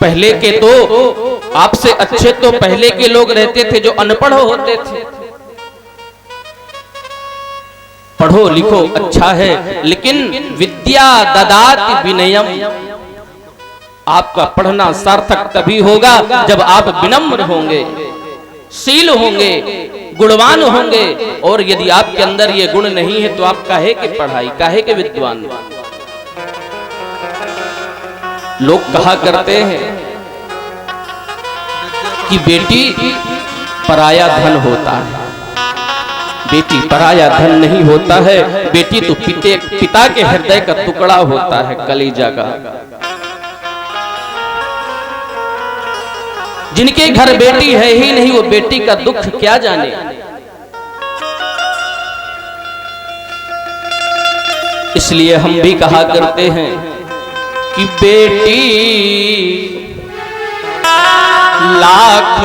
पहले के तो आपसे अच्छे तो पहले के लोग रहते थे जो अनपढ़ होते थे। पढ़ो लिखो अच्छा है, लेकिन विद्या ददाति विनयम। आपका पढ़ना सार्थक तभी होगा जब आप विनम्र होंगे, शील होंगे, गुणवान होंगे। और यदि आपके अंदर ये गुण नहीं है तो आप काहे के पढ़ाई, काहे के विद्वान। लोग कहा करते हैं कि बेटी पराया धन होता है। बेटी पराया धन नहीं होता है, बेटी तो पिता के हृदय का टुकड़ा होता है, कलेजा का। जिनके घर बेटी है ही नहीं वो बेटी का दुख क्या जाने। इसलिए हम भी कहा करते हैं कि बेटी लाख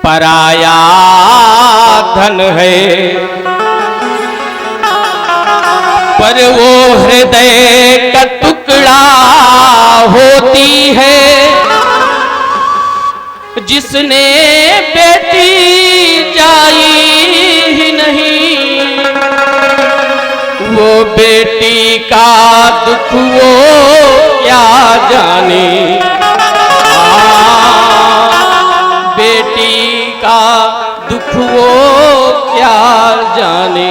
पराया धन है, पर वो हृदय का टुकड़ा होती है। जिसने बेटी जाई ही नहीं, वो बेटी का दुख वो क्या जाने। बेटी का दुख वो क्या जाने।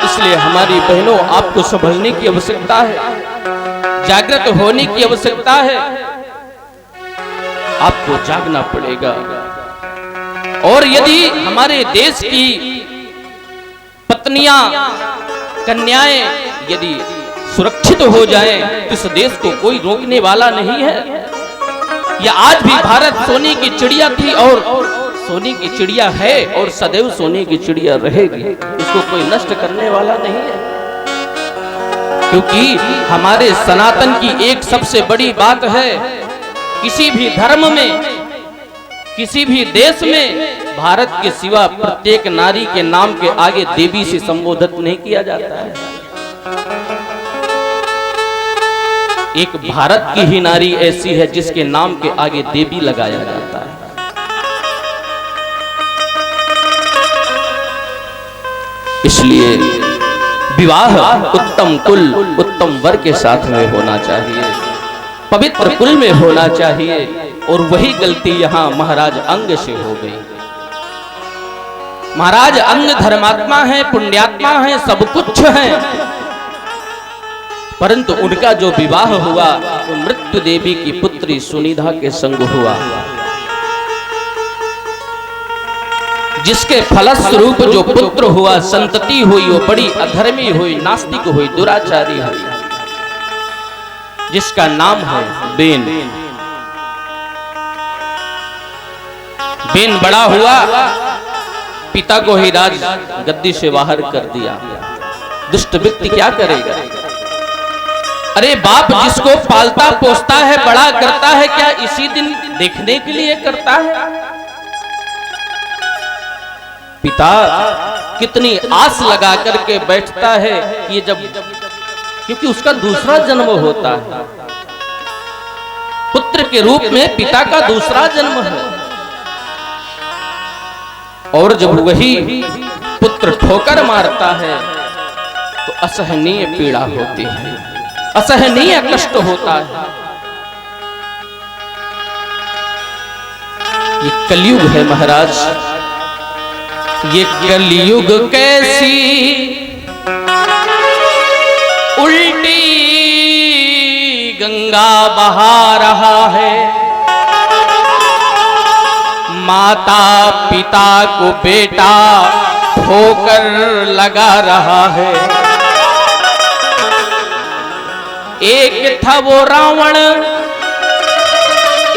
इसलिए हमारी बहनों, आपको समझने की आवश्यकता है, जागृत होने की आवश्यकता है। आपको जागना पड़ेगा। और यदि हमारे देश की पत्नियां, कन्याएं यदि सुरक्षित हो जाएं तो इस देश को कोई रोकने वाला नहीं है। या आज भी भारत सोने की चिड़िया थी और सोने की चिड़िया है और सदैव सोने की चिड़िया रहेगी। इसको कोई नष्ट करने वाला नहीं है। क्योंकि हमारे सनातन की एक सबसे बड़ी बात है, किसी भी धर्म में, किसी भी देश में भारत के सिवा प्रत्येक नारी के नाम के आगे देवी से संबोधित नहीं किया जाता है। एक भारत की ही नारी ऐसी है जिसके नाम के आगे देवी लगाया जाता है। इसलिए विवाह उत्तम कुल, उत्तम वर के साथ में होना चाहिए, पवित्र कुल में होना चाहिए। और वही गलती यहां महाराज अंग से हो गई। महाराज अंग धर्मात्मा है, पुण्यात्मा है, सब कुछ है, परंतु उनका जो विवाह हुआ वो मृत्यु देवी की पुत्री सुनिधा के संग हुआ, जिसके फलस्वरूप जो पुत्र हुआ, संतति हुई, वो बड़ी अधर्मी हुई, नास्तिक हुई, दुराचारी हुई, जिसका नाम है बेन। बेन बड़ा हुआ, पिता को ही राज गद्दी से बाहर कर दिया। दुष्ट व्यक्ति क्या करेगा? अरे बाप जिसको पालता पोसता है, बड़ा करता है, क्या इसी दिन देखने के लिए करता है? पिता कितनी आस लगा करके बैठता है कि जब, क्योंकि उसका दूसरा जन्म होता है, पुत्र के रूप में पिता का दूसरा जन्म है। और जब वही पुत्र ठोकर मारता है तो असहनीय पीड़ा होती है, असहनीय कष्ट होता है। ये कलयुग है महाराज, ये कलयुग कैसी उल्टी गंगा बहा रहा है। माता पिता को बेटा ठोकर लगा रहा है। एक था वो रावण,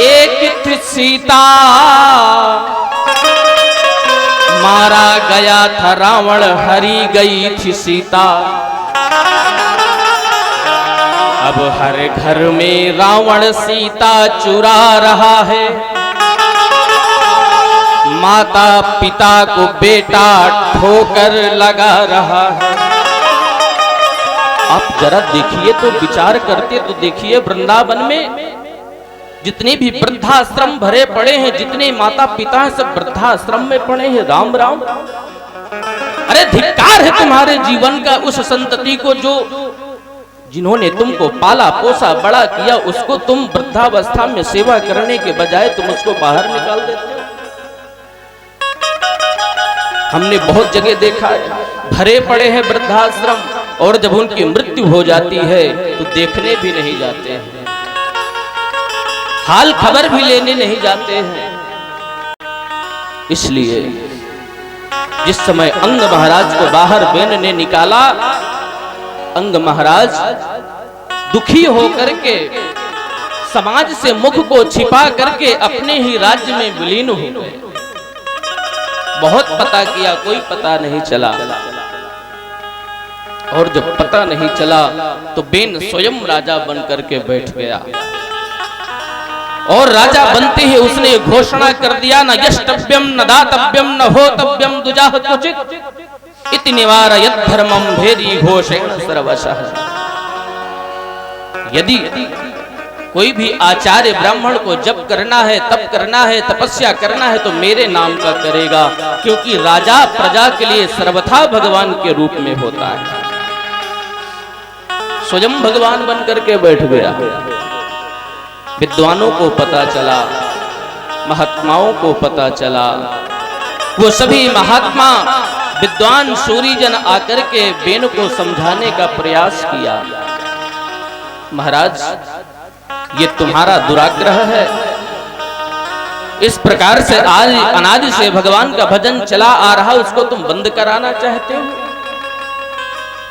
एक थी सीता, मारा गया था रावण, हरी गई थी सीता। अब हर घर में रावण सीता चुरा रहा है। माता पिता को बेटा ठोकर लगा रहा है। आप जरा देखिए तो, विचार करते तो देखिए, वृंदावन में जितने भी वृद्धाश्रम भरे पड़े हैं, जितने माता पिता हैं, सब वृद्धाश्रम में पड़े हैं। राम राम, अरे धिक्कार है तुम्हारे जीवन का उस संतति को जो जिन्होंने तुमको पाला पोसा बड़ा किया, उसको तुम वृद्धावस्था में सेवा करने के बजाय तुम उसको बाहर निकाल देते हो। हमने बहुत जगह देखा है, भरे पड़े हैं वृद्धाश्रम, और जब उनकी मृत्यु हो जाती है तो देखने भी नहीं जाते हैं, हाल खबर भी लेने नहीं जाते हैं। इसलिए जिस समय अंग महाराज को बाहर बेन ने निकाला, अंग महाराज दुखी होकर के समाज से मुख को छिपा करके अपने ही राज्य में विलीन हो गए। बहुत पता किया, कोई पता नहीं चला, और जब पता नहीं चला तो बेन स्वयं राजा बन करके बैठ गया। और राजा बनते ही उसने घोषणा कर दिया, न यष्टव्यम न दातव्यम न होतव्यम दुजाह क्वचित इति निवारयत् धर्मं भेदी घोषेण सर्वशः। यदि कोई भी आचार्य ब्राह्मण को जप करना है, तप करना है, तपस्या करना है तो मेरे नाम का करेगा, क्योंकि राजा प्रजा के लिए सर्वथा भगवान के रूप में होता है। स्वयं भगवान बन करके बैठ गया। विद्वानों को पता चला, महात्माओं को पता चला, वो सभी महात्मा विद्वान सूरीजन आकर के बेन को समझाने का प्रयास किया। महाराज, ये तुम्हारा दुराग्रह है, इस प्रकार से आज अनादि से भगवान का भजन चला आ रहा, उसको तुम बंद कराना चाहते हो।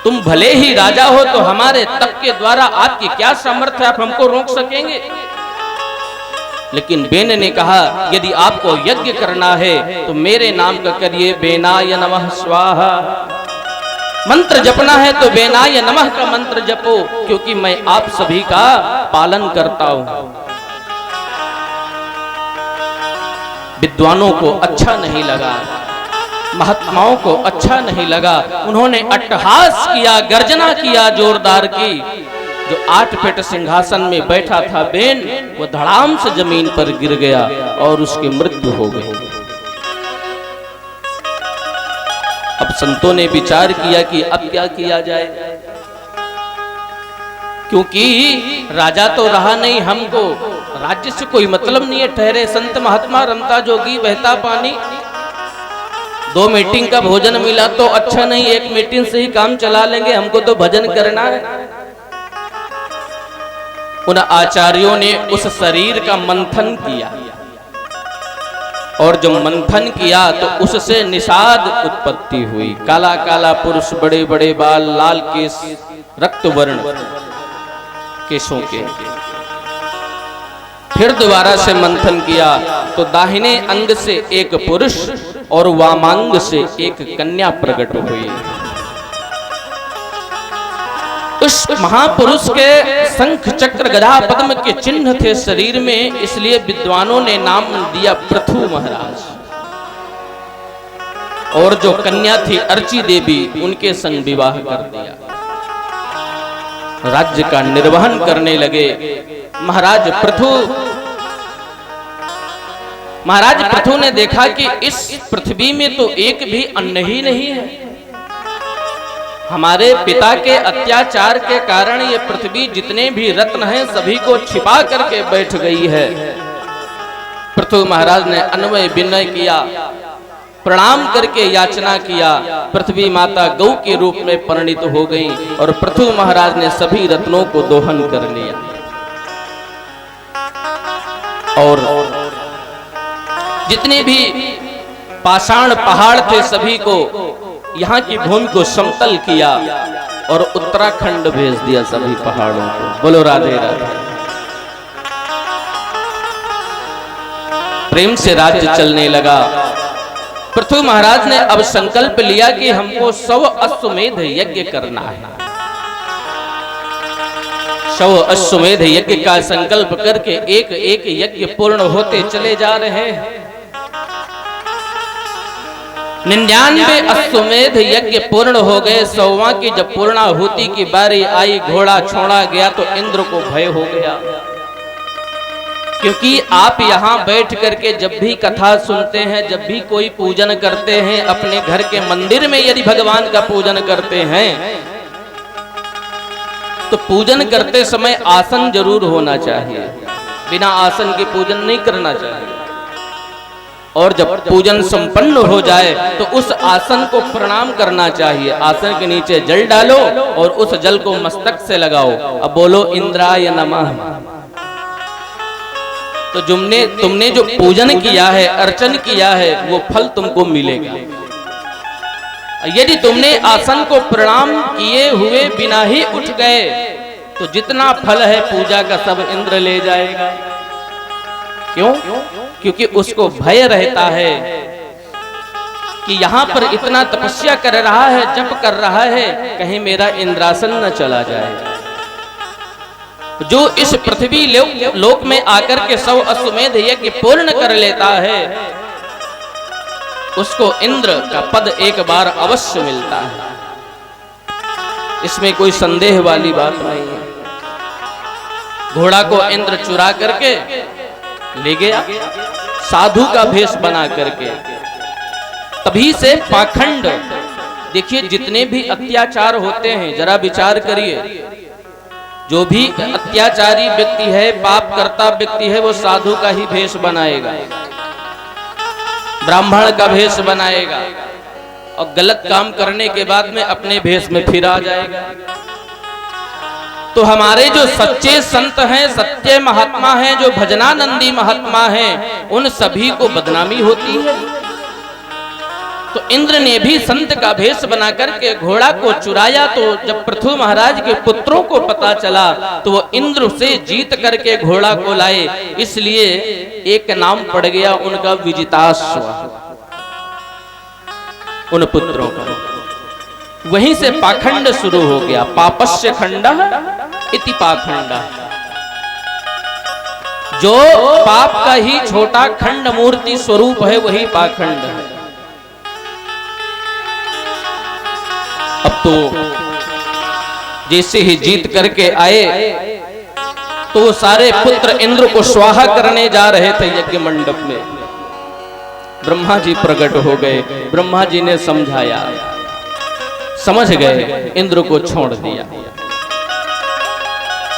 तुम भले ही राजा हो तो हमारे तप के द्वारा आपकी क्या सामर्थ्य, आप हमको रोक सकेंगे? लेकिन बेन ने कहा, यदि आपको यज्ञ करना है तो मेरे नाम का करिए, बेनाय नमः स्वाहा। मंत्र जपना है तो बेनाय नमः का मंत्र जपो, क्योंकि मैं आप सभी का पालन करता हूं। विद्वानों को अच्छा नहीं लगा, महात्माओं को अच्छा नहीं लगा। उन्होंने अट्टहास किया, गर्जना किया जोरदार की। जो 8 फीट सिंहासन में बैठा था बेन, वो धड़ाम से जमीन पर गिर गया और उसकी मृत्यु हो गई। अब संतों ने विचार किया कि अब क्या किया जाए, क्योंकि राजा तो रहा नहीं, हमको राज्य से कोई मतलब नहीं है। ठहरे संत महात्मा, रमता जोगी बहता पानी। 2 मीटिंग का भोजन मिला तो अच्छा नहीं, 1 मीटिंग से ही काम चला लेंगे, हमको तो भजन करना है। उन आचार्यों ने उस शरीर का मंथन किया, और जो मंथन किया तो उससे निषाद उत्पत्ति हुई। काला काला पुरुष, बड़े बड़े बाल, लाल केस, रक्त वर्ण केशों के। फिर दोबारा से मंथन किया तो दाहिने अंग से एक पुरुष और वामांग से एक कन्या प्रकट हुई। उस महापुरुष के शंख चक्र गदा पद्म के चिन्ह थे शरीर में, इसलिए विद्वानों ने नाम दिया पृथु महाराज। और जो कन्या थी अर्ची देवी, उनके संग विवाह कर दिया, राज्य का निर्वहन करने लगे। महाराज पृथु ने देखा कि इस पृथ्वी में तो एक भी अन्न ही नहीं है। हमारे पिता के अत्याचार के कारण ये पृथ्वी जितने भी रत्न हैं सभी को छिपा करके बैठ गई है। पृथु महाराज ने अन्वय विनय किया, प्रणाम करके याचना किया। पृथ्वी माता गौ के रूप में परिणित हो गई और पृथु महाराज ने सभी रत्नों को दोहन कर लिया। और जितने भी पाषाण पहाड़ थे सभी को, यहाँ की भूमि को समतल किया और उत्तराखंड भेज दिया सभी पहाड़ों को। बोलो राधे राधे। प्रेम से राज्य चलने लगा। पृथु महाराज ने अब संकल्प लिया कि हमको 100 अश्वमेध यज्ञ करना है। 100 अश्वमेध यज्ञ का संकल्प करके एक एक यज्ञ पूर्ण होते चले जा रहे हैं। 99 अश्वमेध यज्ञ पूर्ण हो गए। 100वां की जब पूर्णाहुति की बारी आई, घोड़ा छोड़ा गया तो इंद्र को भय हो गया, क्योंकि आप यहाँ बैठ करके जब भी कथा सुनते हैं, जब भी कोई पूजन करते हैं, अपने घर के मंदिर में यदि भगवान का पूजन करते हैं तो पूजन करते समय आसन जरूर होना चाहिए, बिना आसन के पूजन नहीं करना चाहिए। और जब पूजन संपन्न हो जाए तो उस आसन को प्रणाम करना चाहिए। आसन के नीचे जल डालो और उस जल को मस्तक से लगाओ, अब बोलो इंद्राय नमः। तो तुमने जो पूजन किया है, अर्चन किया है, वो फल तुमको मिलेगा। यदि तुमने आसन को प्रणाम किए हुए बिना ही उठ गए तो जितना फल है पूजा का सब इंद्र ले जाएगा। क्यों? क्योंकि उसको भय रहता है कि यहाँ पर इतना तपस्या कर रहा है, जप कर रहा है, कहीं मेरा इंद्रासन न चला जाए। जो इस पृथ्वी लोक में आकर के 100 अश्वमेध यज्ञ पूर्ण कर लेता है उसको इंद्र का पद एक बार अवश्य मिलता है, इसमें कोई संदेह वाली बात नहीं है। घोड़ा को इंद्र चुरा करके ले गया, साधु का भेष बना करके। तभी से पाखंड, देखिए जितने भी अत्याचार होते हैं जरा विचार करिए, जो भी अत्याचारी व्यक्ति है, पाप करता व्यक्ति है, वो साधु का ही भेष बनाएगा, ब्राह्मण का भेष बनाएगा और गलत काम करने के बाद में अपने भेष में फिर आ जाएगा। तो हमारे जो सच्चे संत हैं, सच्चे महात्मा हैं, जो भजनानंदी महात्मा हैं, उन सभी को बदनामी होती है। तो इंद्र ने भी संत का भेष बना करके घोड़ा को चुराया। तो जब पृथु महाराज के पुत्रों को पता चला तो वो इंद्र से जीत करके घोड़ा को लाए, इसलिए एक नाम पड़ गया उनका विजिताश्व, उन पुत्रों का। वहीं से पाखंड शुरू हो गया, पापस्य खंडः इति पाखंडः। जो पाप का ही छोटा खंड मूर्ति स्वरूप है वही पाखंड है। अब तो जैसे ही जीत करके आए तो सारे पुत्र इंद्र को स्वाहा करने जा रहे थे यज्ञ मंडप में। ब्रह्मा जी प्रकट हो गए, ब्रह्मा जी ने समझाया, समझ गए, इंद्र को छोड़ दिया।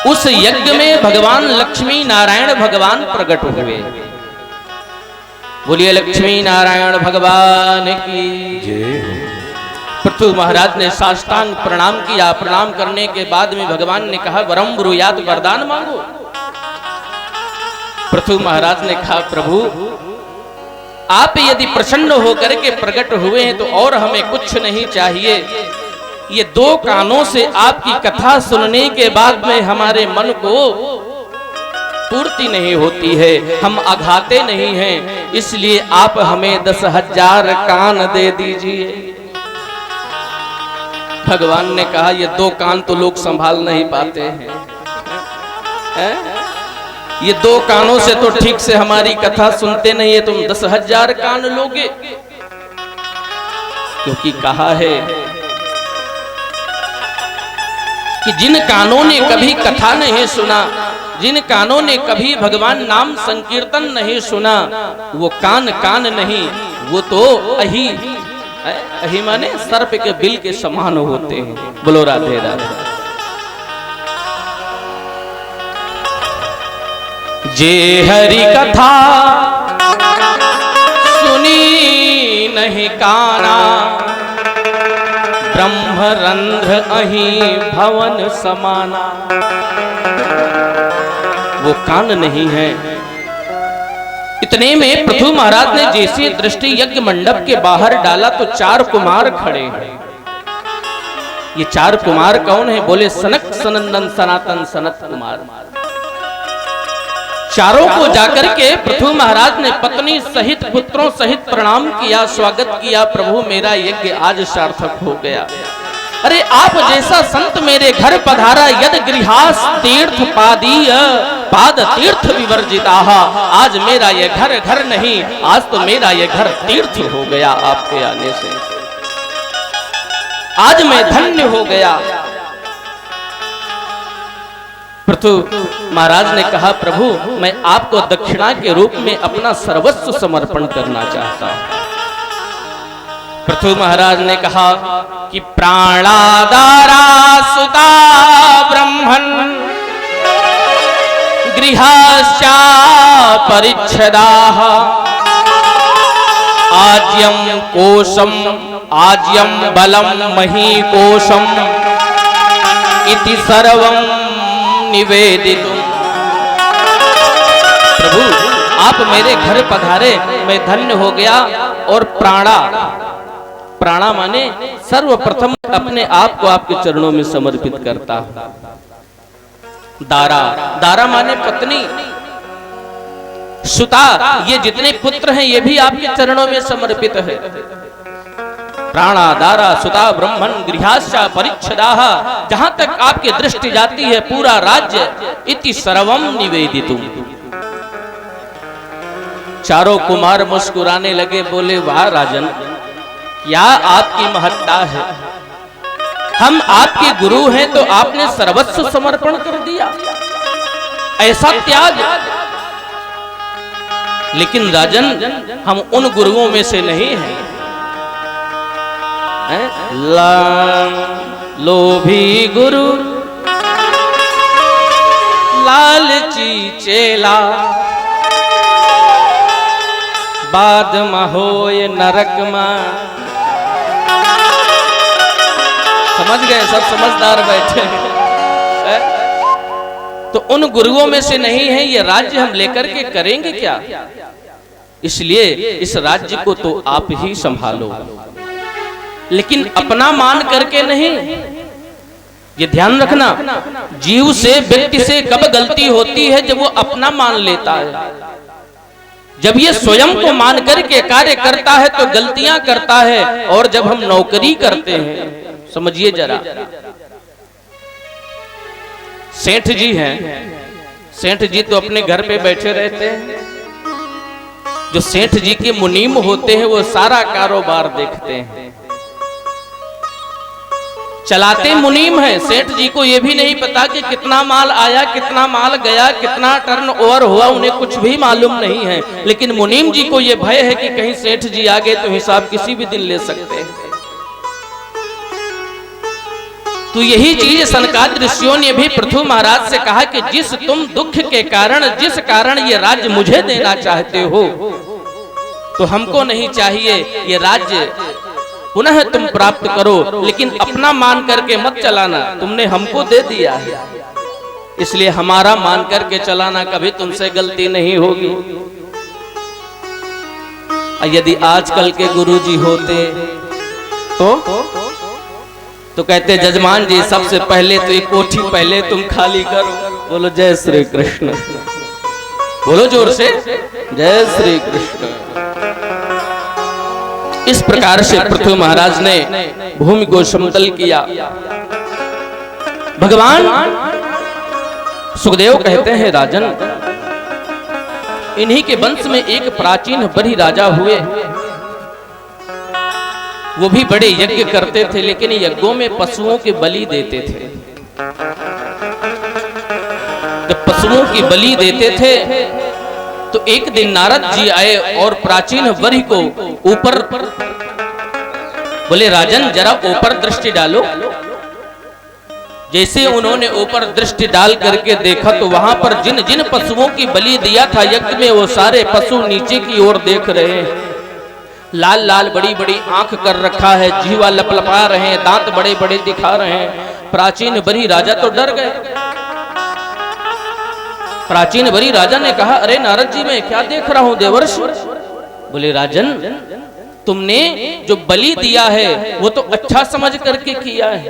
उस यज्ञ में भगवान लक्ष्मी नारायण भगवान प्रकट हुए। बोलिए लक्ष्मी नारायण भगवान की जय। पृथु महाराज ने साष्टांग प्रणाम किया। प्रणाम करने के बाद में भगवान ने कहा वरम ब्रूयात, वरदान मांगो। पृथु महाराज ने कहा प्रभु आप यदि प्रसन्न होकर के प्रकट हुए हैं तो और हमें कुछ नहीं चाहिए। ये 2 कानों से आपकी कथा सुनने के बाद में हमारे मन को पूर्ति नहीं होती है, हम अघाते नहीं हैं, इसलिए आप हमें 10,000 कान दे दीजिए। भगवान ने कहा ये 2 कान तो लोग संभाल नहीं पाते हैं, ये 2 कानों से तो ठीक से हमारी कथा सुनते नहीं है, तुम 10,000 कान लोगे। क्योंकि कहा है कि जिन कानों ने कभी कथा नहीं सुना, जिन कानों ने कभी भगवान नाम संकीर्तन नहीं सुना, वो कान कान नहीं, वो तो अही अही माने सर्प के बिल के समान होते हैं। बोलो राधे राधे। जे हरि कथा सुनी नहीं काना, ब्रह्मरंध्र अही भवन समाना। वो कान नहीं है। इतने में पृथु महाराज ने जैसे दृष्टि यज्ञ मंडप के बाहर डाला तो 4 कुमार खड़े हैं। ये 4 कुमार कौन है? बोले सनक सनंदन सनातन सनत कुमार। चारों को जाकर के पृथु महाराज ने पत्नी सहित पुत्रों सहित प्रणाम किया, स्वागत किया। प्रभु मेरा यज्ञ आज सार्थक हो गया। अरे आप जैसा संत मेरे घर पधारा, यद गृहास तीर्थ पादीय पाद तीर्थ विवर्जिता। आज मेरा ये घर घर नहीं, आज तो मेरा ये घर तीर्थ हो गया आपके आने से। आज मैं धन्य हो गया। पृथु महाराज ने कहा, प्रभु मैं आपको दक्षिणा के रूप में अपना सर्वस्व समर्पण करना चाहता हूं। पृथु महाराज ने कहा कि प्राणादारा सुता ब्रह्मन् गृहश्चा परिच्छदाः आज्यम कोशम आज्यम बलम मही कोशम इति सर्वं निवेदितुम्। प्रभु आप मेरे घर पधारे, मैं धन्य हो गया। और प्राणा माने सर्वप्रथम अपने आप को आपके चरणों में समर्पित करता हूं। दारा माने पत्नी, सुता ये जितने पुत्र हैं ये भी आपके चरणों में समर्पित है। प्राणा दारा सुता ब्रह्मन् गृहाश्चा परिच्छदाः, जहां तक आपकी दृष्टि जाती है पूरा राज्य इति सर्वं निवेदितुम्। चारों कुमार मुस्कुराने लगे, बोले वाह राजन, क्या आपकी महत्ता है। हम आपके गुरु हैं तो आपने सर्वस्व समर्पण कर दिया, ऐसा त्याग। लेकिन राजन हम उन गुरुओं में से नहीं हैं, लोभी गुरु लालची चेला, बाद महोय नरक में। समझ गए, सब समझदार बैठे। तो उन गुरुओं में से नहीं है, ये राज्य हम लेकर के करेंगे क्या। इसलिए इस राज्य को तो आप ही संभालो, लेकिन अपना मान करके नहीं। ये ध्यान रखना, जीव से व्यक्ति से कब गलती होती है, जब वो अपना मान लेता है। जब ये स्वयं को मान करके कार्य करता है तो गलतियां करता है। और जब हम नौकरी करते हैं, समझिए जरा, सेठ जी हैं, सेठ जी तो अपने घर पे बैठे रहते हैं। जो सेठ जी के मुनीम होते हैं वो सारा कारोबार देखते हैं, चलाते मुनीम है। सेठ जी को ये भी नहीं पता कि कितना माल आया, कितना माल गया, कितना टर्न ओवर हुआ, उन्हें कुछ भी मालूम नहीं है। लेकिन मुनीम जी को ये भय है कि कहीं सेठ जी आ गए तो हिसाब किसी भी दिन ले सकते हैं। तो यही चीज सनकादिक ऋषियों ने भी पृथु महाराज से कहा कि जिस तुम दुख के कारण, जिस कारण ये राज्य मुझे देना चाहते हो, तो हमको नहीं चाहिए। ये राज्य पुनः तुम प्राप्त करो, लेकिन अपना मान करके मत चलाना। तुमने हमको दे दिया है, इसलिए हमारा मान करके चलाना, कभी तुमसे गलती नहीं होगी। यदि आजकल के गुरुजी होते तो कहते जजमान जी सबसे पहले तो एक कोठी पहले तुम खाली करो। बोलो जय श्री कृष्ण, बोलो जोर से जय श्री कृष्ण। इस प्रकार से पृथु महाराज ने भूमि को समतल किया। भगवान सुखदेव कहते हैं राजन, इन्हीं के वंश में एक प्राचीन बड़ी राजा हुए। वो भी बड़े यज्ञ करते थे, लेकिन यज्ञों में पशुओं के बलि देते थे। जब पशुओं की बलि देते थे तो एक दिन नारद जी आए और प्राचीन वरी को ऊपर बोले, राजन जरा ऊपर दृष्टि डालो। जैसे उन्होंने ऊपर दृष्टि डाल करके देखा तो वहां पर जिन जिन पशुओं की बलि दिया था यज्ञ में, वो सारे पशु नीचे की ओर देख रहे हैं। लाल लाल बड़ी बड़ी आंख कर रखा है, जीवा लपलपा रहे हैं, दांत बड़े बड़े दिखा रहे हैं। प्राचीन बरी राजा तो डर गए। प्राचीन बरी राजा ने कहा, अरे नारद जी मैं क्या देख रहा हूं देवर्षि। बोले राजन तुमने जो बलि दिया है वो तो अच्छा समझ करके किया है,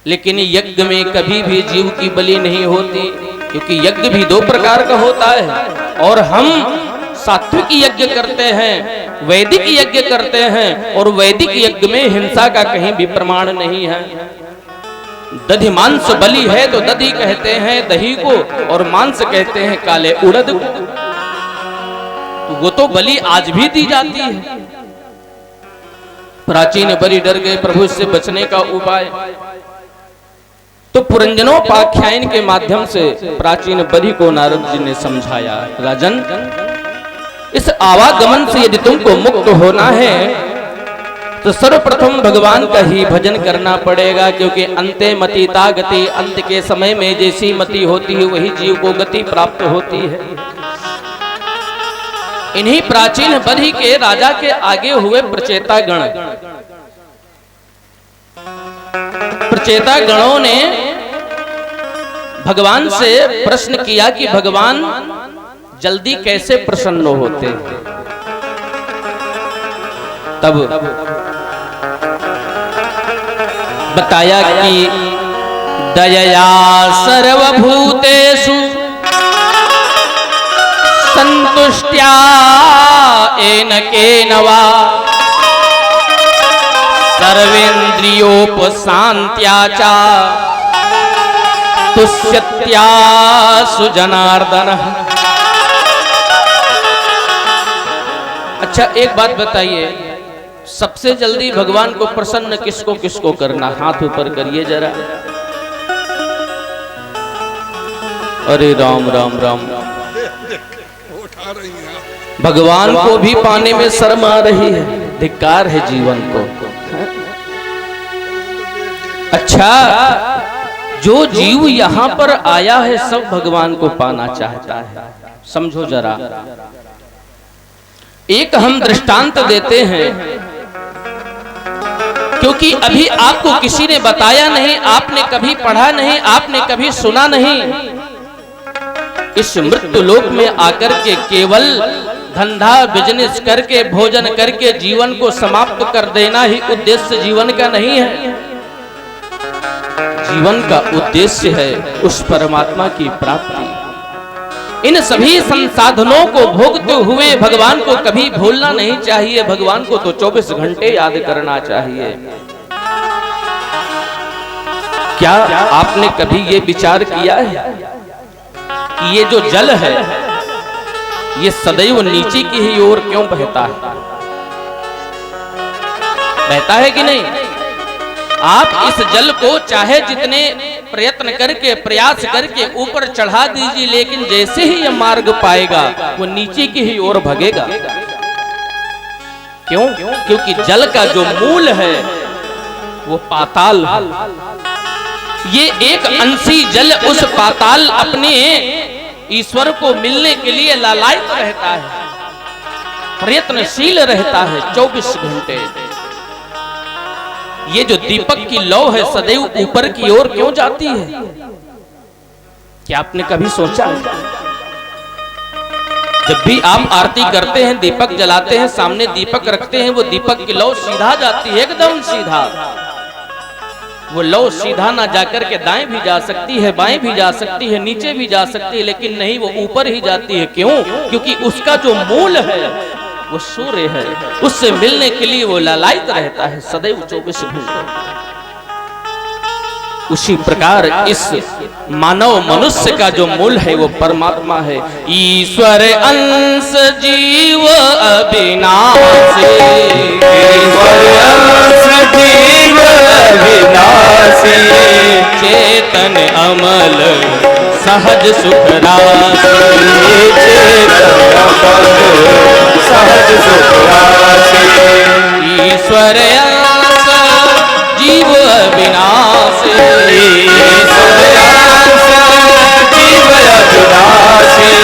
लेकिन यज्ञ में कभी भी जीव की बलि नहीं होती, क्योंकि यज्ञ भी दो प्रकार का होता है। और हम सात्विक यज्ञ करते हैं वैदिक यज्ञ करते हैं और वैदिक यज्ञ में हिंसा का कहीं भी प्रमाण नहीं है। दधि मांस बलि है तो दधि कहते हैं दही को और मांस कहते हैं काले उड़द को, तो वो तो बलि आज भी दी जाती है। प्राचीन बलि डर गए प्रभु, इससे बचने का उपाय। तो पुरंजनोपाख्यान के माध्यम से प्राचीन बलि को नारद जी ने समझाया, राजन इस आवागमन से यदि तुमको मुक्त होना है तो सर्वप्रथम भगवान का ही भजन करना पड़ेगा, क्योंकि अंते मतिता गति, अंत के समय में जैसी मति होती है वही जीव को गति प्राप्त होती है। इन्हीं प्राचीन बलि के राजा के आगे हुए प्रचेता गण, प्रचेता गणों ने भगवान से प्रश्न किया कि भगवान जल्दी कैसे प्रसन्न होते। तब बताया कि दयया सर्वभूतेषु संतुष्ट्या येन केन वा सर्वेन्द्रियोपशान्त्या च तुष्यत्या सुजनार्दन। अच्छा एक बात बताइए, सबसे जल्दी भगवान को प्रसन्न किसको किसको करना? हाथ ऊपर करिए जरा। अरे राम राम राम राम, भगवान को भी पाने में शर्म आ रही है, धिक्कार है जीवन को। अच्छा, जो जीव यहां पर आया है सब भगवान को पाना चाहता है। समझो जरा, एक हम दृष्टांत देते हैं, क्योंकि अभी आपको किसी ने बताया नहीं, आपने कभी पढ़ा नहीं, आपने कभी सुना नहीं। इस मृत्यु लोक में आकर के केवल धंधा बिजनेस करके भोजन करके जीवन को समाप्त कर देना ही उद्देश्य जीवन का नहीं है। जीवन का उद्देश्य है उस परमात्मा की प्राप्ति। इन सभी संसाधनों को भोगते हुए भगवान को कभी भूलना नहीं चाहिए। भगवान को तो 24 घंटे याद करना चाहिए। क्या आपने कभी ये विचार किया है कि ये जो जल है ये सदैव नीचे की ही ओर क्यों बहता है? बहता है कि नहीं? आप इस जल को चाहे जितने प्रयत्न करके प्रयास करके ऊपर चढ़ा दीजिए, लेकिन जैसे ही यह मार्ग पाएगा वो नीचे की ही ओर भगेगा। क्यों? क्योंकि जल का जो मूल है वो पाताल है। ये एक अंशी जल उस पाताल अपने ईश्वर को मिलने के लिए लालायित रहता है, प्रयत्नशील रहता है 24 घंटे। ये जो दीपक की लौ है सदैव ऊपर की ओर क्यों जाती है? क्या आपने कभी सोचा? जब भी आप आरती करते हैं, दीपक जलाते हैं, सामने दीपक रखते हैं, वो दीपक की लौ सीधा जाती है, एकदम सीधा। वो लौ सीधा ना जाकर के दाएं भी जा सकती है, बाएं भी जा सकती है, नीचे भी जा सकती है, लेकिन नहीं, वो ऊपर ही जाती है। क्यों? क्योंकि उसका जो मूल है वो सूर्य है, उससे मिलने के लिए वो लालायित रहता है सदैव 24 घंटे। उसी प्रकार इस मानव मनुष्य का जो मूल है वो परमात्मा है। ईश्वर अंश जीव अविनाशी, ईश्वर अंश जीव अविनाशी, चेतन अमल सहज सुख राशि, चेतन अमल सहज सुख राशि। ईश्वर अंश जीव अविनाशी, ईश्वर अंश जीव अविनाशी,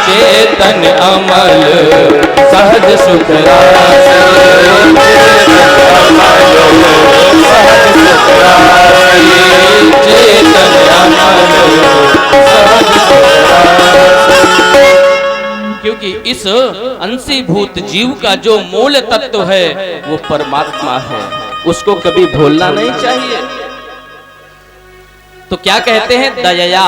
चेतन अमल सहज सुख राशि, चेतन अमल सहज सुख राशि। क्योंकि इस अंशीभूत जीव का जो मूल तत्व है वो परमात्मा है, उसको कभी भूलना नहीं चाहिए। तो क्या कहते हैं? दया।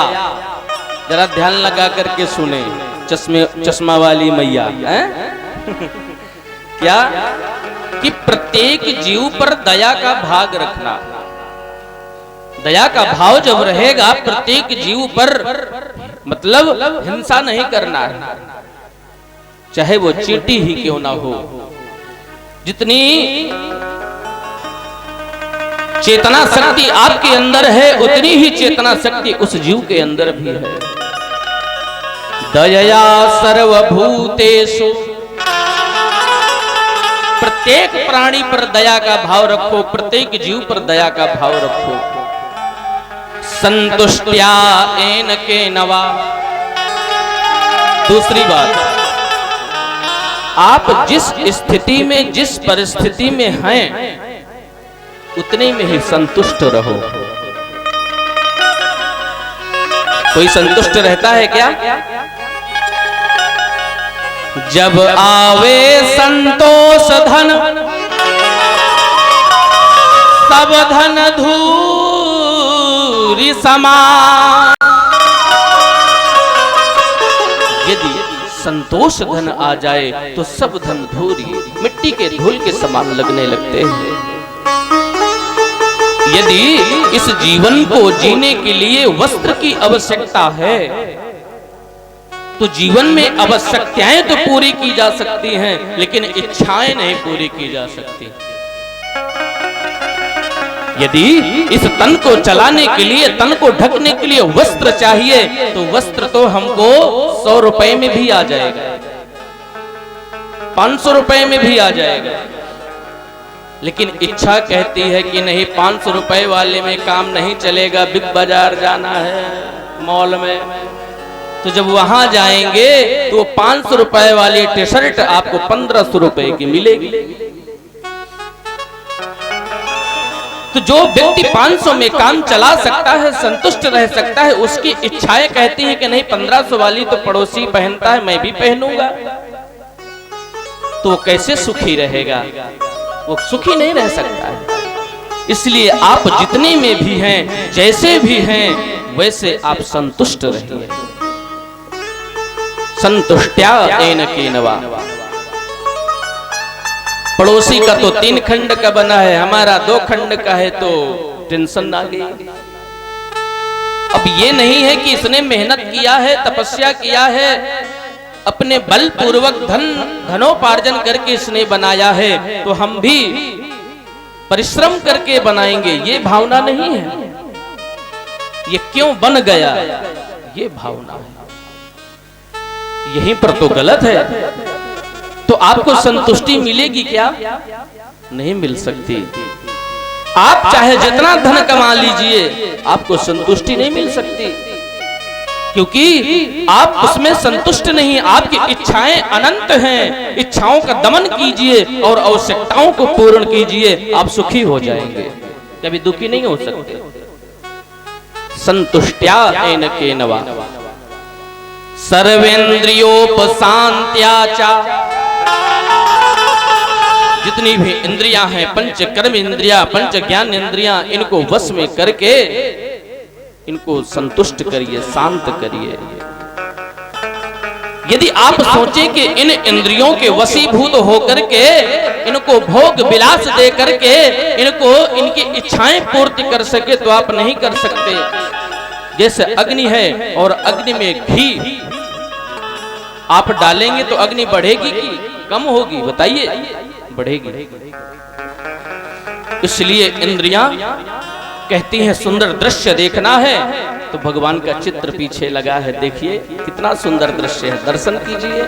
जरा ध्यान लगा करके सुने, चश्मा वाली मैया क्या कि प्रत्येक जीव पर दया का भाग रखना। दया का भाव जब रहेगा प्रत्येक जीव पर, मतलब हिंसा नहीं करना है, चाहे वो चींटी ही क्यों ना हो। जितनी चेतना शक्ति आपके अंदर है उतनी ही चेतना शक्ति उस जीव के अंदर भी है। दयया सर्वभूतेषु, प्रत्येक प्राणी पर दया का भाव रखो, प्रत्येक जीव पर दया का भाव रखो। संतुष्ट्या एन के नवा। दूसरी बात, आप जिस स्थिति में जिस परिस्थिति में हैं उतने में ही संतुष्ट रहो। कोई संतुष्ट रहता है क्या? जब आवे संतोष धन, सब धन धूरी समान। यदि संतोष धन आ जाए तो सब धन धूरी, मिट्टी के धूल के समान लगने लगते हैं। यदि इस जीवन को जीने के लिए वस्त्र की आवश्यकता है तो जीवन में आवश्यकताएं तो पूरी की जा सकती हैं, लेकिन इच्छाएं नहीं पूरी की जा सकती। यदि इस तन को चलाने के लिए, तन को ढकने के लिए वस्त्र चाहिए तो वस्त्र तो हमको 100 रुपए में भी आ जाएगा, 500 रुपए में भी आ जाएगा, लेकिन इच्छा कहती है कि नहीं 500 रुपए वाले में काम नहीं चलेगा, बिग बाजार जाना है, मॉल में। तो जब वहां जाएंगे तो 500 रुपए वाली टी शर्ट आपको 1500 रुपए की मिलेगी। तो जो व्यक्ति 500 में काम चला सकता है, संतुष्ट रह सकता है, उसकी इच्छाएं कहती हैं कि नहीं 1500 वाली तो पड़ोसी पहनता है, मैं भी पहनूंगा। तो वो कैसे सुखी रहेगा? वो सुखी नहीं रह सकता है। इसलिए आप जितने में भी हैं, जैसे भी हैं, वैसे आप संतुष्ट रहिए। संतुष्ट्या एन केनवा। पड़ोसी का तो 3 खंड का बना है, हमारा 2 खंड का है तो टेंशन आ गई। अब ये नहीं है कि इसने मेहनत किया है, तपस्या किया है, अपने बल पूर्वक धनोपार्जन करके इसने बनाया है तो हम भी परिश्रम करके बनाएंगे, ये भावना नहीं है। ये क्यों बन गया, ये भावना है। यहीं पर तो गलत है। तो आपको संतुष्टि मिलेगी क्या? नहीं मिल सकती। आप चाहे जितना धन कमा लीजिए, आपको संतुष्टि नहीं मिल सकती, क्योंकि आप उसमें संतुष्ट नहीं। आपकी इच्छाएं अनंत हैं। इच्छाओं का दमन कीजिए और आवश्यकताओं को पूर्ण कीजिए, आप सुखी हो जाएंगे, कभी दुखी नहीं हो सकते। संतुष्ट्या एन केनवा। सर्वेंद्रियोपशांत्याचा। जितनी भी इंद्रियां हैं, पंच कर्म इंद्रियां, पंच ज्ञान इंद्रियां, इनको वश में करके इनको संतुष्ट करिए, शांत करिए। यदि आप सोचें कि इन इंद्रियों के वशीभूत होकर के इनको भोग विलास दे करके इनको इनकी इच्छाएं पूर्ति कर सके तो आप नहीं कर सकते। जैसे अग्नि है और अग्नि में घी आप डालेंगे तो अग्नि बढ़ेगी कि कम होगी? बताइए, बढ़ेगी। इसलिए इंद्रियां कहती हैं सुंदर दृश्य देखना है तो भगवान का चित्र पीछे लगा है, देखिए कितना सुंदर दृश्य है, दर्शन कीजिए।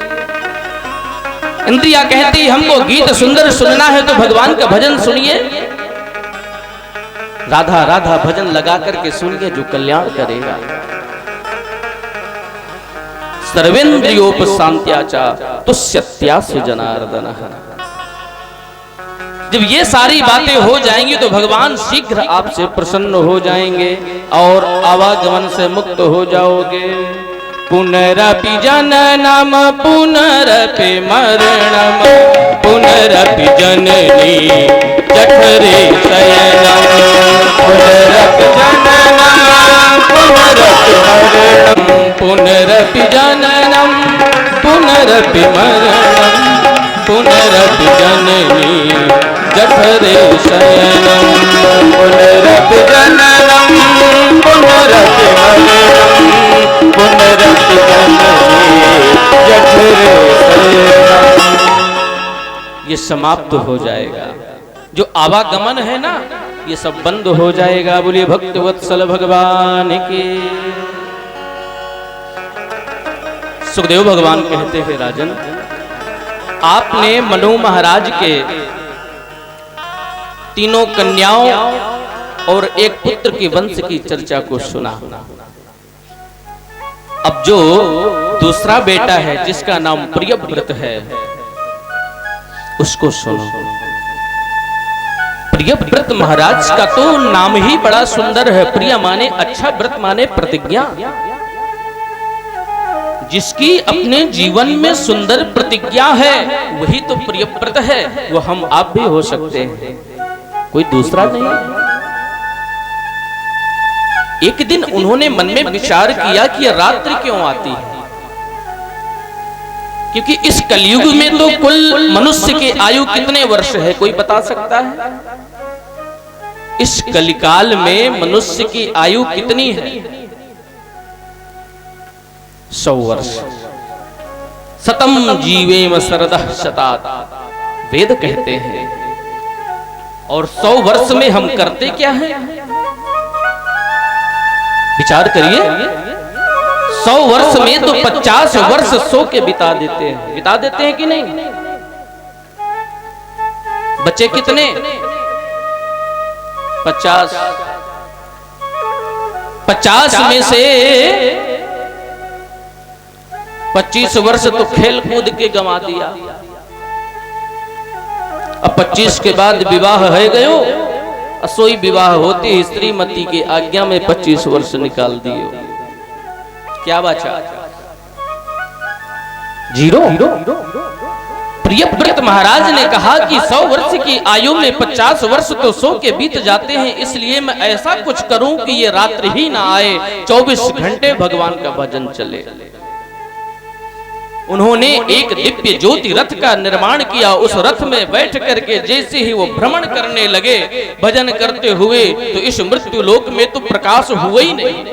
इंद्रियां कहती हमको गीत सुंदर सुनना है तो भगवान का भजन सुनिए। राधा राधा भजन लगा करके सुनिए, जो कल्याण करेगा। सर्वेंद्रियोपशांत्याचा तुष्यत्यासु जनार्दनः। जब ये सारी बातें हो जाएंगी तो भगवान शीघ्र आपसे प्रसन्न हो जाएंगे और आवागमन से मुक्त हो जाओगे। पुनरपि जननम पुनरपि मरणम पुनरपि जननी जठरे शयनम। पुनरपि जननम पुनरपि मरणम पुनरपि जननम पुनरपि जननी जठरे शयनम पुनरपि जननम पुनरपि मरणम पुनरपि जननी जठरे शयनम। ये समाप्त हो जाएगा, जो आवागमन है ना ये सब बंद हो जाएगा। बोलिए भक्तवत्सल भगवान की। सुखदेव भगवान कहते हैं राजन, आपने मनु महाराज के तीनों कन्याओं और एक पुत्र के वंश की चर्चा को सुना। अब जो दूसरा बेटा है जिसका नाम प्रियव्रत है उसको सुनो। प्रियव्रत महाराज का तो नाम ही बड़ा सुंदर है। प्रिय माने अच्छा, व्रत माने प्रतिज्ञा। जिसकी अपने जीवन में सुंदर प्रतिज्ञा है वही तो प्रियव्रत है। वो हम आप भी हो सकते हैं, कोई दूसरा नहीं। एक दिन उन्होंने मन में विचार किया कि रात्रि क्यों आती है, क्योंकि इस कलयुग में तो कुल मनुष्य की आयु कितने वर्ष है कोई बता सकता है? इस कलिकाल में मनुष्य की आयु कितनी है? 100 वर्ष। सतम जीवेम शरदः शतात वेद कहते हैं। और 100 वर्ष में हम करते क्या है? विचार करिए, 100 वर्ष में तो 50 वर्ष सो के बिता देते हैं कि नहीं? बच्चे कितने? 50 में से 25 वर्ष तो खेल कूद के गंवा दिया। अब 25 के बाद विवाह है गयो, असोई विवाह होती श्रीमती की आज्ञा में 25 वर्ष निकाल दिए। क्या बचा? 0। प्रियव्रत महाराज ने कहा कि 100 वर्ष की आयु में 50 वर्ष तो सो के बीत जाते हैं, इसलिए मैं ऐसा कुछ करूं कि ये रात्रि ही ना आए, 24 घंटे भगवान का भजन चले। उन्होंने एक दिव्य ज्योति रथ का निर्माण किया। उस रथ में बैठ करके जैसे ही वो भ्रमण करने लगे भजन करते हुए, तो इस मृत्यु लोक में तो प्रकाश हुआ ही नहीं,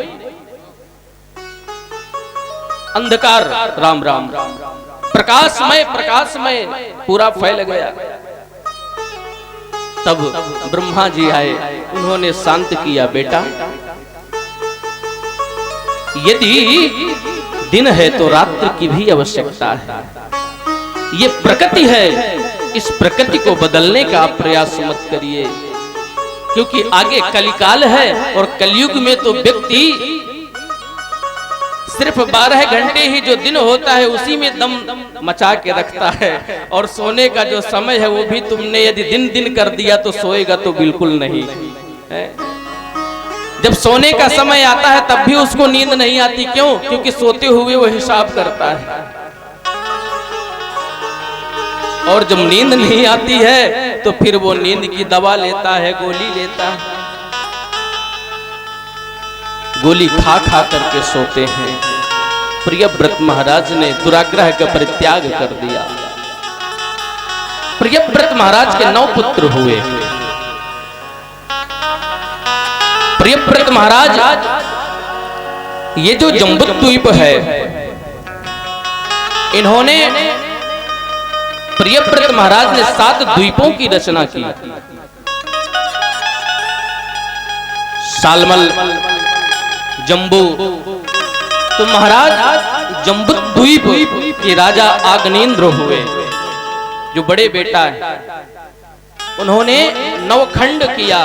अंधकार राम राम प्रकाशमय पूरा फैल गया। तब ब्रह्मा जी आए, उन्होंने शांत किया, बेटा यदि दिन है तो रात्रि की भी आवश्यकता है। ये प्रकृति है, इस प्रकृति को बदलने का आप प्रयास मत करिए, क्योंकि आगे कलिकाल है और कलयुग में तो व्यक्ति सिर्फ 12 घंटे ही जो दिन होता है उसी में दम मचा के रखता है, और सोने का जो समय है वो भी तुमने यदि दिन कर दिया तो सोएगा तो बिल्कुल नहीं है। जब सोने का समय आता है तब भी उसको नींद नहीं आती। क्यों? क्योंकि सोते हुए वो हिसाब करता है, और जब नींद नहीं आती है तो फिर वो नींद की दवा लेता है, गोली लेता है। गोली खा करके सोते हैं। प्रियव्रत महाराज ने दुराग्रह का परित्याग कर दिया। प्रियव्रत महाराज के 9 पुत्र हुए। प्रियव्रत महाराज, ये जो जम्बूद्वीप है, इन्होंने प्रियव्रत महाराज ने 7 द्वीपों की रचना की। सालमल, जम्बू। तो महाराज जम्बूद्वीप के राजा आग्नेन्द्र हुए, जो बड़े बेटा है। उन्होंने 9 खंड किया,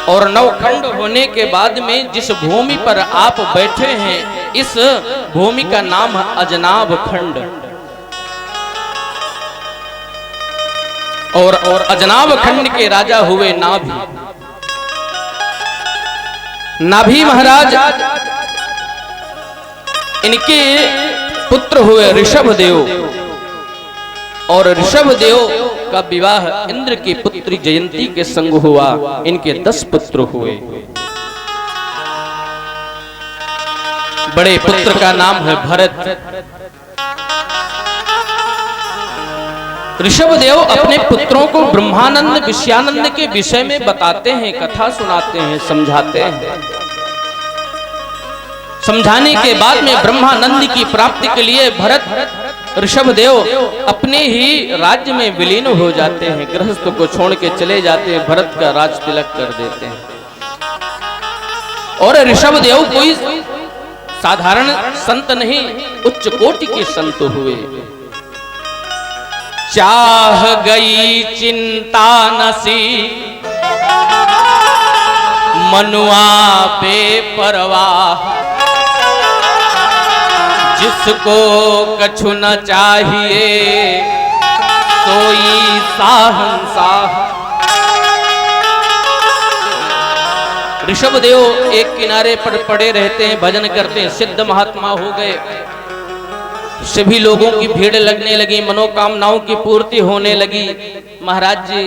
और 9 खंड होने के बाद में जिस भूमि पर आप बैठे हैं इस भूमि का नाम है अजनाब खंड। और अजनाब खंड के राजा हुए नाभि। नाभि महाराज, इनके पुत्र हुए ऋषभदेव, और ऋषभदेव का विवाह इंद्र की पुत्री जयंती के संग हुआ। इनके 10 पुत्र हुए। बड़े पुत्र का नाम है भरत, ऋषभदेव अपने पुत्रों को ब्रह्मानंद विषयानंद के विषय में बताते हैं, कथा सुनाते हैं, समझाते हैं। समझाने के बाद में ब्रह्मानंद की प्राप्ति के लिए भरत ऋषभदेव अपने ही राज्य में विलीन हो जाते हैं, गृहस्थ को छोड़ के चले जाते हैं, भरत का राज तिलक कर देते हैं। और ऋषभदेव कोई साधारण संत नहीं, उच्च कोटि के संत हुए। चाह गई चिंता नसी मनुआ बेपरवाह, जिसको कछु न चाहिए सोई साहंसाह। ऋषभदेव एक किनारे पर पड़े रहते हैं, भजन करते हैं, सिद्ध महात्मा हो गए। सभी लोगों की भीड़ लगने लगी, मनोकामनाओं की पूर्ति होने लगी। महाराज जी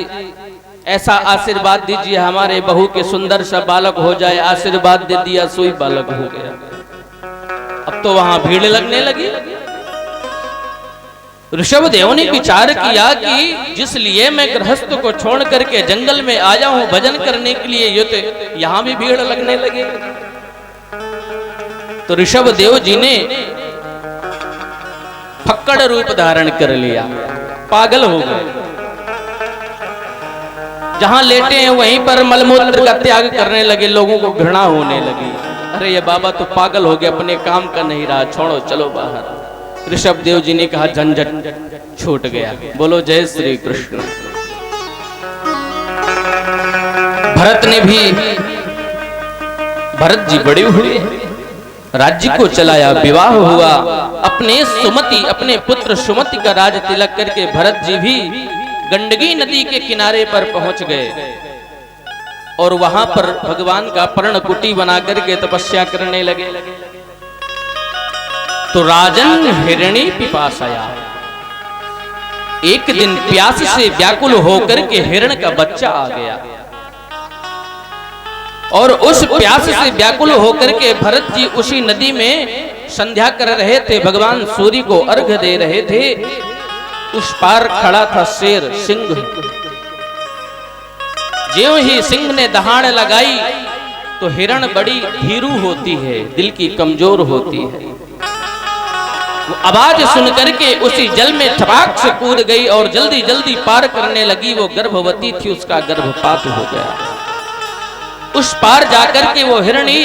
ऐसा आशीर्वाद दीजिए हमारे बहू के सुंदर सा बालक हो जाए। आशीर्वाद दे दिया, सोई बालक हो गया। अब तो वहां भीड़ लगने लगी। ऋषभदेव ने विचार किया कि जिस लिए मैं गृहस्थ को छोड़ करके जंगल में आया हूं भजन करने के लिए, ये तो यहां भी भीड़ लगने लगी। तो ऋषभदेव जी ने फक्कड़ रूप धारण कर लिया, पागल हो गए। जहां लेटे हैं वहीं पर मलमूत्र का त्याग करने लगे, लोगों को घृणा होने लगी। अरे ये बाबा तो पागल हो गया, अपने काम का नहीं रहा, छोड़ो चलो बाहर। ऋषभदेव जी ने कहा झंझट छूट गया। बोलो जय श्री कृष्ण। भरत ने भी, भरत जी बड़े हुए, राज्य को चलाया, विवाह हुआ। अपने सुमति, अपने पुत्र सुमति का राज तिलक करके भरत जी भी गंडकी नदी के किनारे पर पहुंच गए और वहां पर भगवान का पर्णकुटी बना करके तपस्या करने लगे। तो राजन हिरणी पिपासाया, एक दिन प्यास से व्याकुल होकर के हिरण का बच्चा आ गया और उस प्यास से व्याकुल होकर के भरत जी उसी नदी में संध्या कर रहे थे, भगवान सूर्य को अर्घ्य दे रहे थे। उस पार खड़ा था शेर, सिंह। ज्यों ही सिंह ने दहाड़ लगाई तो हिरण बड़ी भीरू होती है, दिल की कमजोर होती है। वो आवाज सुनकर के उसी जल में छपाक से कूद गई और जल्दी जल्दी पार करने लगी। वो गर्भवती थी, उसका गर्भपात हो गया। उस पार जाकर के वो हिरणी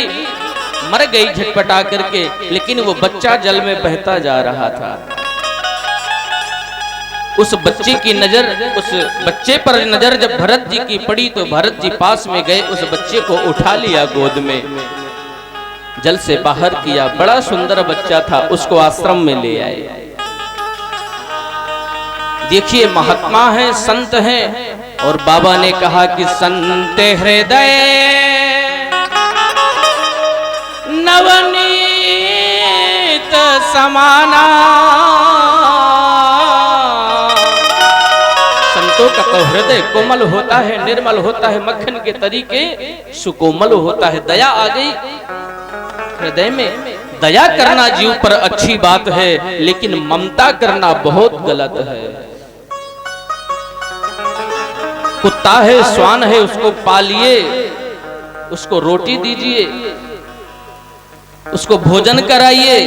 मर गई झटपटा करके, लेकिन वो बच्चा जल में बहता जा रहा था। उस बच्चे की नजर, उस बच्चे पर नजर जब भरत जी की पड़ी तो भरत जी पास में गए, उस बच्चे को उठा लिया गोद में, जल से बाहर किया। बड़ा सुंदर बच्चा था, उसको आश्रम में ले आए। देखिए महात्मा है, संत है, और बाबा ने कहा कि संत हृदय नवनीत समाना। संतों का तो हृदय कोमल होता है, निर्मल होता है, मक्खन के तरीके सुकोमल होता है। दया आ गई हृदय में। दया करना जीव पर अच्छी बात है, लेकिन ममता करना बहुत गलत है। कुत्ता है, श्वान है, उसको पालिए, उसको रोटी दीजिए, उसको भोजन कराइए,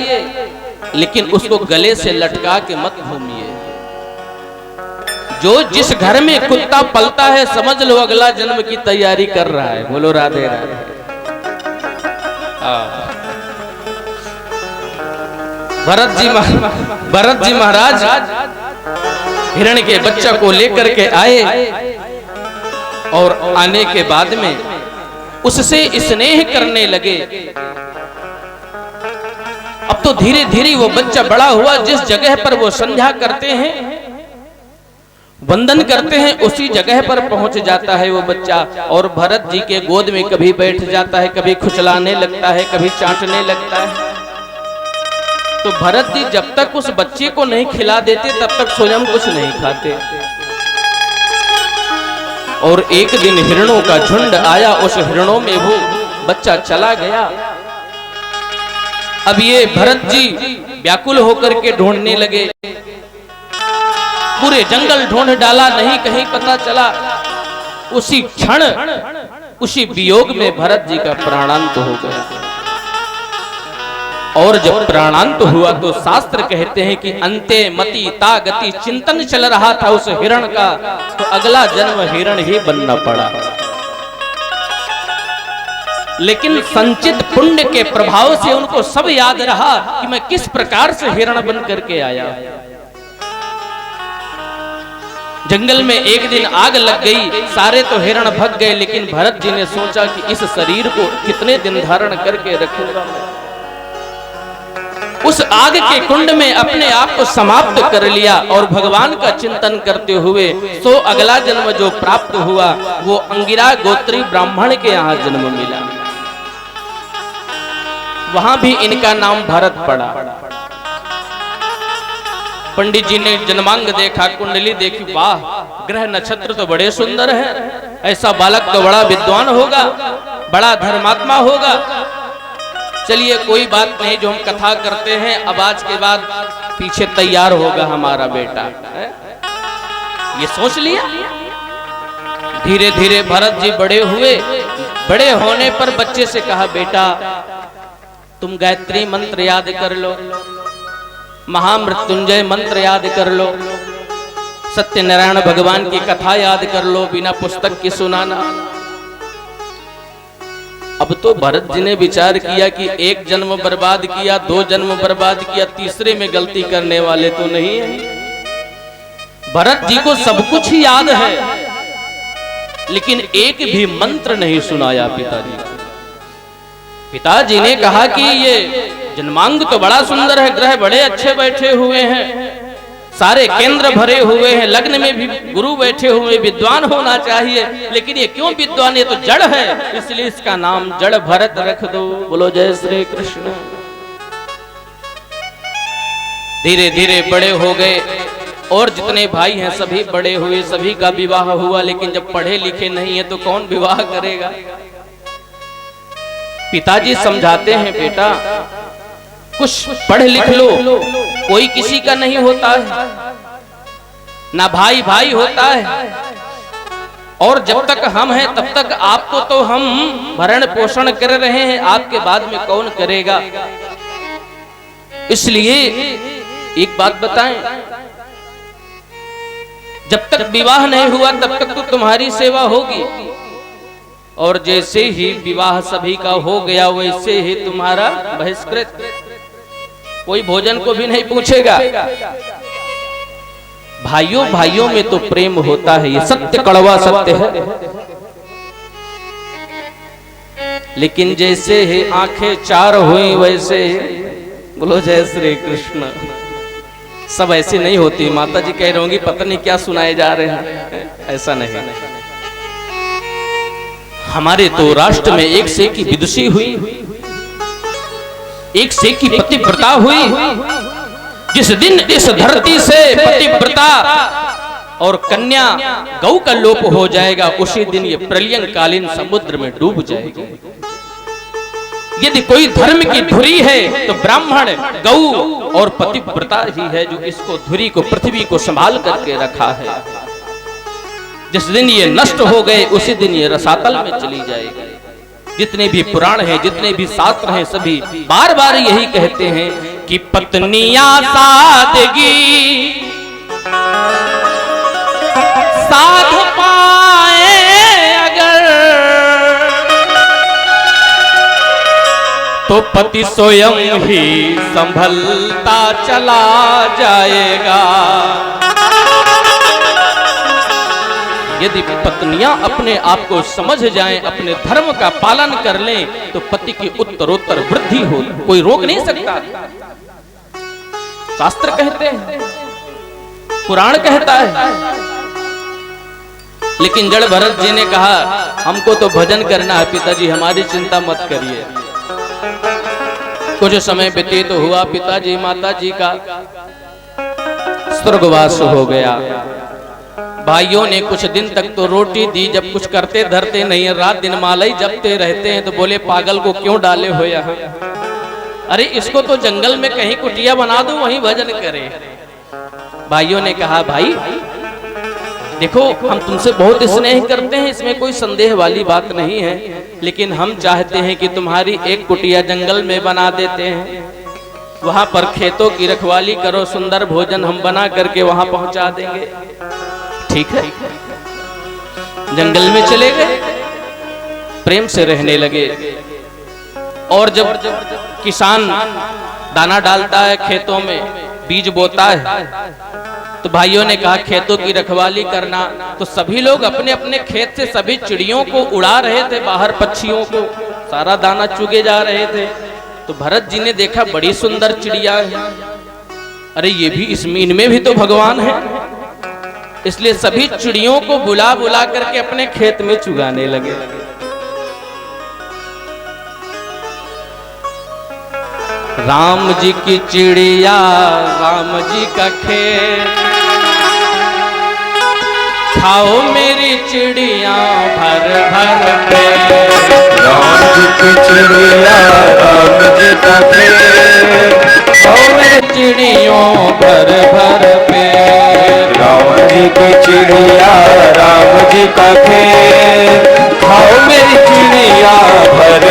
लेकिन उसको गले से लटका के मत घूमिए। जो जिस घर में कुत्ता पलता है, समझ लो अगला जन्म की तैयारी कर रहा है। बोलो राधे राधे। भरत जी महाराज हिरण के बच्चा को लेकर के आए और आने के बाद में उससे स्नेह करने लगे। अब तो धीरे धीरे वो बच्चा बड़ा हुआ। जिस जगह पर वो संध्या करते हैं, वंदन करते हैं, उसी जगह पर पहुंच जाता है वो बच्चा और भरत जी के गोद में कभी बैठ जाता है, कभी खुचलाने लगता है, कभी चाटने लगता है। तो भरत जी जब तक उस बच्चे को नहीं खिला देते तब तक स्वयं कुछ नहीं खाते। और एक दिन हिरणों का झुंड आया, उस हिरणों में वो बच्चा चला गया। अब ये भरत जी व्याकुल होकर के ढूंढने लगे। पूरे जंगल ढूंढ डाला, नहीं कहीं पता चला। उसी क्षण उसी वियोग में भरत जी का प्राणांत हो गया। और जब प्राणांत हुआ तो शास्त्र कहते हैं कि अंते मति ता गति चिंतन चल रहा था उस हिरण का, तो अगला जन्म हिरण ही बनना पड़ा। लेकिन संचित पुण्य के प्रभाव से उनको सब याद रहा कि मैं किस प्रकार से हिरण बन करके आया। जंगल में एक दिन आग लग गई, सारे तो हिरण भग गए, लेकिन भरत जी ने सोचा कि इस शरीर को कितने दिन धारण करके रखूंगा। उस आग के कुंड में अपने आप को समाप्त कर लिया और भगवान का चिंतन करते हुए सो अगला जन्म जो प्राप्त हुआ वो अंगिरा गोत्री ब्राह्मण के यहाँ जन्म मिला। वहां भी इनका नाम भरत पड़ा। पंडित जी ने जन्मांग देखा, कुंडली देखी, वाह ग्रह नक्षत्र तो बड़े सुंदर हैं, ऐसा बालक तो बड़ा विद्वान होगा, बड़ा धर्मात्मा होगा। चलिए कोई बात नहीं, जो हम कथा करते हैं अब आज के बाद पीछे तैयार होगा हमारा बेटा, ये सोच लिया। धीरे धीरे भरत जी बड़े हुए। बड़े होने पर बच्चे से कहा, बेटा तुम गायत्री मंत्र याद कर लो, महामृत्युंजय मंत्र याद कर लो, सत्यनारायण भगवान की कथा याद कर लो, बिना पुस्तक की सुनाना। अब तो भरत जी ने विचार किया कि एक जन्म बर्बाद किया, 2 जन्म बर्बाद किया, तीसरे में गलती करने वाले तो नहीं है। भरत जी को सब कुछ याद है, लेकिन एक भी मंत्र नहीं सुनाया पिताजी को। पिताजी ने कहा कि ये जन्मांग तो बड़ा सुंदर है, ग्रह बड़े अच्छे बैठे हुए हैं, सारे केंद्र भरे हुए हैं, लग्न में भी गुरु बैठे हुए, विद्वान होना चाहिए, लेकिन ये क्यों विद्वान, ये तो जड़ है, इसलिए इसका नाम जड़ भरत रख दो। बोलो जय श्री कृष्ण। धीरे धीरे बड़े हो गए और जितने भाई हैं सभी बड़े हुए, सभी का विवाह हुआ, लेकिन जब पढ़े लिखे नहीं है तो कौन विवाह करेगा। पिताजी समझाते हैं, बेटा कुछ पढ़ लिख लो, कोई किसी का नहीं होता है, ना भाई भाई होता है, और जब तक हम हैं तब तक आपको तो हम भरण पोषण कर रहे हैं, आपके बाद में कौन करेगा। इसलिए एक बात बताएं, जब तक विवाह नहीं हुआ तब तक तो तुम्हारी सेवा होगी, और जैसे ही विवाह सभी का हो गया वैसे ही तुम्हारा बहिष्कृत, कोई भोजन को भी नहीं पूछेगा। भाइयों भाइयों में तो प्रेम होता है, ये सत्य कड़वा सत्य है, लेकिन जैसे ही आंखें चार हुई वैसे, बोलो जय श्री कृष्ण, सब ऐसे नहीं होती। माता जी कह रही होंगी पता नहीं क्या सुनाए जा रहे हैं, ऐसा नहीं। हमारे तो राष्ट्र में एक से की विदुषी हुई, एक से की पतिव्रता हुई। जिस दिन इस धरती से पतिव्रता और कन्या गौ का लोप हो जाएगा, उसी दिन ये प्रलयंग कालीन समुद्र में डूब जाएगी। यदि कोई धर्म की धुरी है तो ब्राह्मण, गौ और पतिव्रता ही है, जो इसको धुरी को, पृथ्वी को संभाल करके रखा है। जिस दिन ये नष्ट हो गए उसी दिन ये रसातल में चली जाएगी। जितने भी पुराण हैं, जितने भी शास्त्र हैं, सभी बार बार यही कहते हैं कि पत्नियां सादगी साध पाए अगर, तो पति स्वयं ही संभलता चला जाएगा। यदि पत्नियां अपने आप को समझ जाएं, अपने धर्म का पालन कर लें, तो पति की उत्तरोत्तर वृद्धि हो, कोई रोक नहीं सकता। शास्त्र कहते हैं, पुराण कहता है। लेकिन जड़ भरत जी ने कहा हमको तो भजन करना है पिताजी, हमारी चिंता मत करिए। कुछ समय व्यतीत हुआ, पिताजी माता जी का स्वर्गवास हो गया। भाइयों ने कुछ दिन तक तो रोटी दी, जब कुछ करते धरते नहीं, रात दिन माला ही जपते रहते हैं, तो बोले पागल को क्यों डाले हो यहाँ, अरे इसको तो जंगल में कहीं कुटिया बना दो, वहीं भजन करे। भाइयों ने कहा, भाई देखो हम तुमसे बहुत स्नेह करते हैं, इसमें कोई संदेह वाली बात नहीं है, लेकिन हम चाहते हैं कि तुम्हारी एक कुटिया जंगल में बना देते हैं, वहां पर खेतों की रखवाली करो, सुंदर भोजन हम बना करके वहां पहुंचा देंगे। ठीक है, जंगल में चले गए, प्रेम से रहने लगे। और जब किसान दाना डालता है खेतों में, बीज बोता है, तो भाइयों ने कहा खेतों की रखवाली करना। तो सभी लोग अपने अपने खेत से सभी चिड़ियों को उड़ा रहे थे बाहर, पक्षियों को सारा दाना चुगे जा रहे थे। तो भरत जी ने देखा बड़ी सुंदर चिड़िया है, अरे ये भी इसमें, इनमें भी तो भगवान है, इसलिए सभी चिड़ियों को बुला बुला करके अपने खेत में चुगाने लगे। राम जी की चिड़िया राम जी का खेत, खाओ मेरी चिड़िया भर भर पेट। राम जी की चिड़िया राम जी का खेत, खाओ मेरी चिड़ियों भर भर पेट। राम जी की चिड़िया राम जी का खेत, खाओ मेरी चिड़िया भर